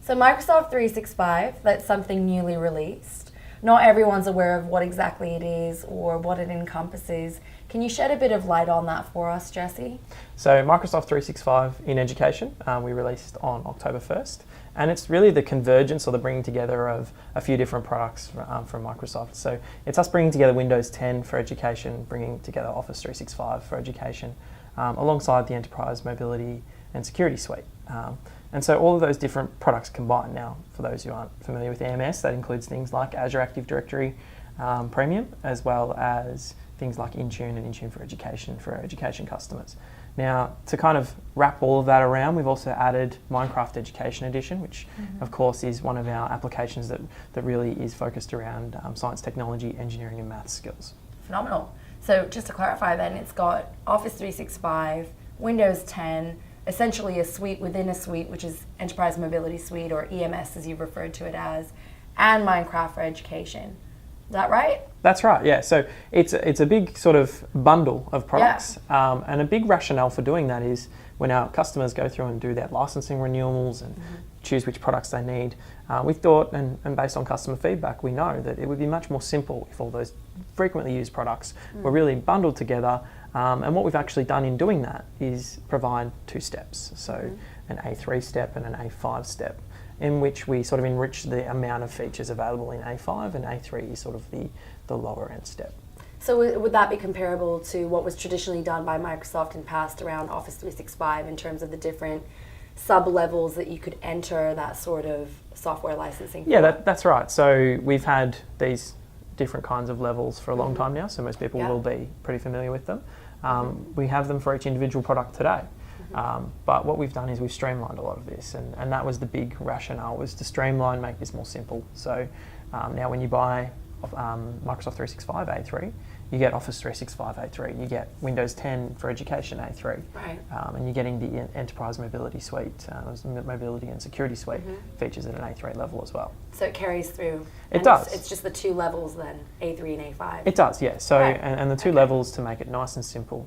So Microsoft 365, that's something newly released. Not everyone's aware of what exactly it is or what it encompasses. Can you shed a bit of light on that for us, Jesse? So Microsoft 365 in education, we released on October 1st. And it's really the convergence or the bringing together of a few different products from Microsoft. So it's us bringing together Windows 10 for education, bringing together Office 365 for education, alongside the Enterprise Mobility and Security Suite. And so all of those different products combined. Now, for those who aren't familiar with EMS, that includes things like Azure Active Directory Premium, as well as things like Intune and Intune for our education customers. Now, to kind of wrap all of that around, we've also added Minecraft Education Edition, which of course is one of our applications that really is focused around science, technology, engineering and maths skills. Phenomenal. So just to clarify then, it's got Office 365, Windows 10, essentially a suite within a suite, which is Enterprise Mobility Suite, or EMS as you've referred to it as, and Minecraft for education. Is that right? That's right, yeah. So it's a big sort of bundle of products. Yeah. And a big rationale for doing that is when our customers go through and do their licensing renewals and choose which products they need, we've thought, and based on customer feedback, we know that it would be much more simple if all those frequently used products were really bundled together. And what we've actually done in doing that is provide two steps. So an A3 step and an A5 step, in which we sort of enrich the amount of features available in A5, and A3 is sort of the lower end step. So would that be comparable to what was traditionally done by Microsoft in past around Office 365 in terms of the different sub-levels that you could enter that sort of software licensing for? Yeah, that's right. So we've had these different kinds of levels for a long time now, so most people will be pretty familiar with them. We have them for each individual product today. But what we've done is we've streamlined a lot of this, and that was the big rationale, was to streamline, make this more simple. So now when you buy Microsoft 365 A3, you get Office 365 A3, you get Windows 10 for education A3, right. And you're getting the Enterprise Mobility Suite, Mobility and Security Suite features at an A3 level as well. So it carries through. It does. It's just the two levels then, A3 and A5. It does, yeah. So and the two levels to make it nice and simple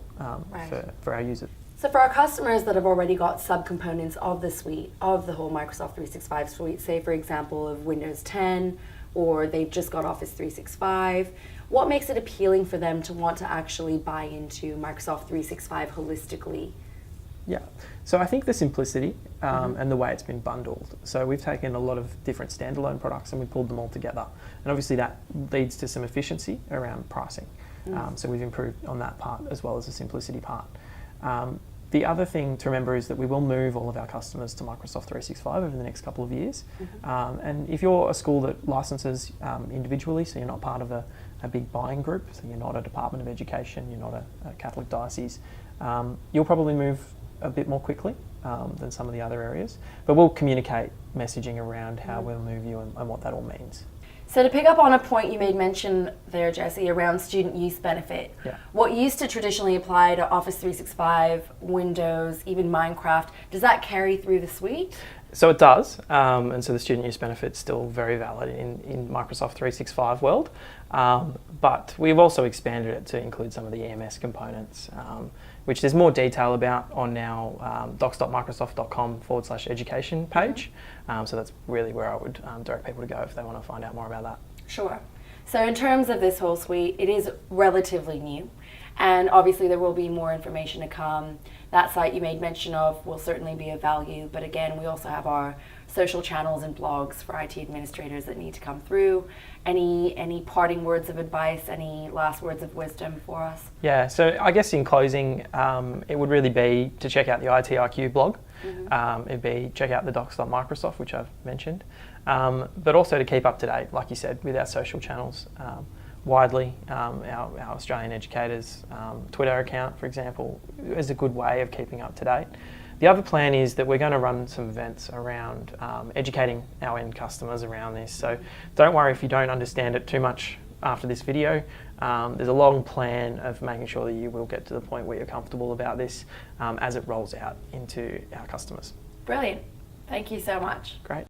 for our users. So for our customers that have already got subcomponents of the suite, of the whole Microsoft 365 suite, say for example of Windows 10, or they've just got Office 365, what makes it appealing for them to want to actually buy into Microsoft 365 holistically? Yeah, so I think the simplicity and the way it's been bundled. So we've taken a lot of different standalone products and we pulled them all together. And obviously that leads to some efficiency around pricing. So we've improved on that part as well as the simplicity part. The other thing to remember is that we will move all of our customers to Microsoft 365 over the next couple of years. And if you're a school that licenses individually, so you're not part of a big buying group, so you're not a Department of Education, you're not a Catholic diocese, you'll probably move a bit more quickly than some of the other areas. But we'll communicate messaging around how we'll move you and what that all means. So to pick up on a point you made mention there, Jesse, around student use benefit, what used to traditionally apply to Office 365, Windows, even Minecraft, does that carry through the suite? So it does, and so the student use benefit's still very valid in Microsoft 365 world, but we've also expanded it to include some of the EMS components, which there's more detail about on our docs.microsoft.com/education page. So that's really where I would direct people to go if they want to find out more about that. Sure. So in terms of this whole suite, it is relatively new, and obviously there will be more information to come. That site you made mention of will certainly be of value, but again, we also have our social channels and blogs for IT administrators that need to come through. Any parting words of advice, any last words of wisdom for us? Yeah, so I guess in closing, it would really be to check out the ITIQ blog. It'd be check out the docs.microsoft, which I've mentioned, but also to keep up to date, like you said, with our social channels. Widely, our Australian Educators Twitter account, for example, is a good way of keeping up to date. The other plan is that we're going to run some events around educating our end customers around this. So don't worry if you don't understand it too much after this video. There's a long plan of making sure that you will get to the point where you're comfortable about this as it rolls out into our customers. Brilliant. Thank you so much. Great.